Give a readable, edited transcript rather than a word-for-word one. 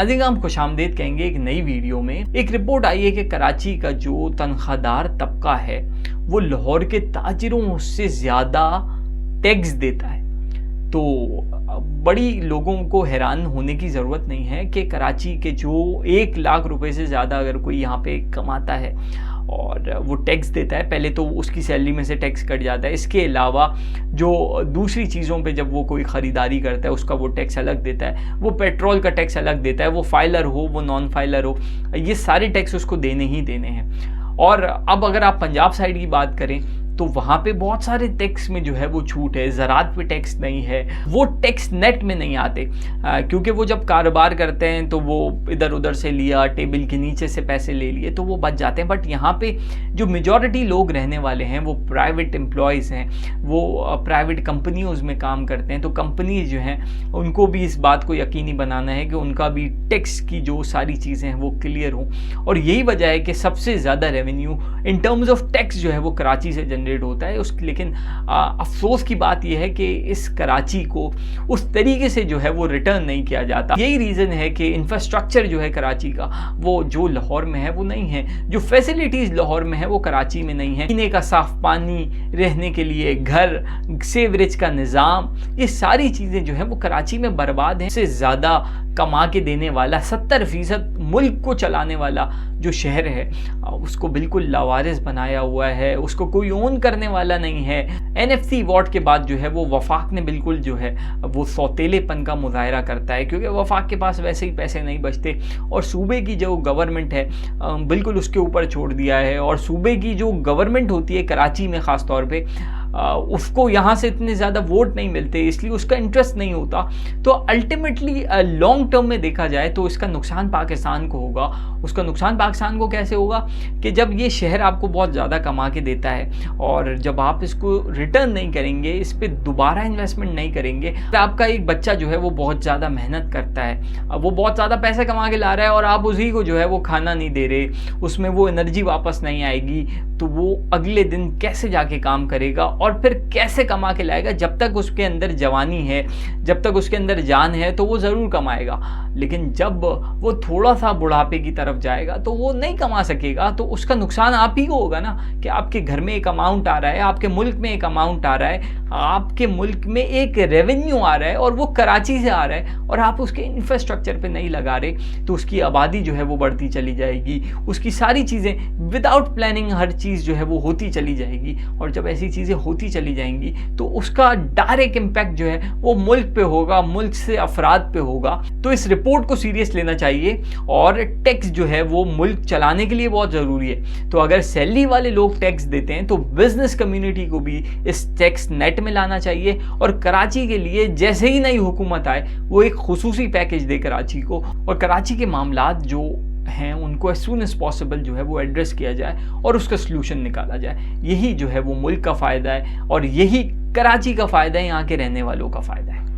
अधिक हम खुशामदीद कहेंगे एक नई वीडियो में। एक रिपोर्ट आई है कि कराची का जो तनख्वाहदार तबका है वो लाहौर के ताजिरों से ज़्यादा टैक्स देता है। तो बड़ी लोगों को हैरान होने की ज़रूरत नहीं है कि कराची के जो 1 लाख रुपए से ज़्यादा अगर कोई यहाँ पे कमाता है और वो टैक्स देता है, पहले तो उसकी सैलरी में से टैक्स कट जाता है। इसके अलावा जो दूसरी चीज़ों पे जब वो कोई ख़रीदारी करता है उसका वो टैक्स अलग देता है, वो पेट्रोल का टैक्स अलग देता है, वो फाइलर हो वो नॉन फाइलर हो, ये सारे टैक्स उसको देने ही देने हैं। और अब अगर आप पंजाब साइड की बात करें तो वहाँ पे बहुत सारे टैक्स में जो है वो छूट है, ज़रात पे टैक्स नहीं है, वो टैक्स नेट में नहीं आते क्योंकि वो जब कारोबार करते हैं तो वो इधर उधर से लिया, टेबल के नीचे से पैसे ले लिए तो वो बच जाते हैं। बट यहाँ पे जो मेजॉरिटी लोग रहने वाले हैं वो प्राइवेट एम्प्लॉयज़ हैं, वो प्राइवेट कंपनियों में काम करते हैं। तो कंपनीज जो हैं उनको भी इस बात को यकीनी बनाना है कि उनका भी टैक्स की जो सारी चीज़ें हैं वो क्लियर हों। और यही वजह है कि सबसे ज़्यादा revenue in terms of tax जो है वो कराची से जनरेट होता है। लेकिन अफसोस की बात यह है कि इस कराची को उस तरीके से जो है वो रिटर्न नहीं किया जाता। यही रीज़न है कि इंफ्रास्ट्रक्चर जो है कराची का वो जो लाहौर में है वो नहीं है, जो फैसिलिटीज़ लाहौर में है वो कराची में नहीं है। पीने का साफ पानी, रहने के लिए घर, सीवरेज का निज़ाम, ये सारी चीज़ें जो है वो कराची में बर्बाद हैं। इससे ज़्यादा कमा के देने वाला 70% मुल्क को चलाने वाला जो शहर है उसको बिल्कुल लावारिस बनाया हुआ है, उसको कोई ओन करने वाला नहीं है। NFC अवार्ड के बाद जो है वो वफाक ने बिल्कुल जो है वो सौतेलेपन का मुजाहरा करता है क्योंकि वफाक के पास वैसे ही पैसे नहीं बचते और सूबे की जो गवर्नमेंट है बिल्कुल उसके ऊपर छोड़ दिया है। और सूबे की जो गवर्नमेंट होती है कराची में ख़ास तौर पे उसको यहाँ से इतने ज़्यादा वोट नहीं मिलते, इसलिए उसका इंटरेस्ट नहीं होता। तो अल्टीमेटली लॉन्ग टर्म में देखा जाए तो इसका नुकसान पाकिस्तान को होगा। उसका नुकसान पाकिस्तान को कैसे होगा कि जब ये शहर आपको बहुत ज़्यादा कमा के देता है और जब आप इसको रिटर्न नहीं करेंगे, इस पर दोबारा इन्वेस्टमेंट नहीं करेंगे, तो आपका एक बच्चा जो है वो बहुत ज़्यादा मेहनत करता है, वो बहुत ज़्यादा पैसे कमा के ला रहा है और आप उसी को जो है वो खाना नहीं दे रहे, उसमें वो एनर्जी वापस नहीं आएगी, तो वो अगले दिन कैसे जाके काम करेगा और फिर कैसे कमा के लाएगा। जब तक उसके अंदर जवानी है, जब तक उसके अंदर जान है तो वो ज़रूर कमाएगा, लेकिन जब वो थोड़ा सा बुढ़ापे की तरफ जाएगा तो वो नहीं कमा सकेगा। तो उसका नुकसान आप ही को होगा ना कि आपके घर में एक अमाउंट आ रहा है, आपके मुल्क में एक अमाउंट आ रहा है, आपके मुल्क में एक रेवेन्यू आ रहा है और वो कराची से आ रहा है और आप उसके इंफ्रास्ट्रक्चर पे नहीं लगा रहे, तो उसकी आबादी जो है वो बढ़ती चली जाएगी, उसकी सारी चीज़ें विदाउट प्लानिंग हर चीज़ जो है वो होती चली जाएगी। और जब ऐसी चीज़ें होती चली जाएंगी तो उसका डायरेक्ट इम्पैक्ट जो है वो मुल्क पे होगा, मुल्क से अफराद पे होगा। तो इस रिपोर्ट को सीरियस लेना चाहिए और टैक्स जो है वो मुल्क चलाने के लिए बहुत ज़रूरी है। तो अगर सैलरी वाले लोग टैक्स देते हैं तो बिजनेस कम्युनिटी को भी इस टैक्स नेट में लाना चाहिए और कराची के लिए जैसे ही नई हुकूमत आए वो एक खुसूसी पैकेज दे कराची को और कराची के मामलात जो हैं उनको एज सून एज पॉसिबल जो है वो एड्रेस किया जाए और उसका सलूशन निकाला जाए। यही जो है वो मुल्क का फ़ायदा है और यही कराची का फ़ायदा है, यहाँ के रहने वालों का फ़ायदा है।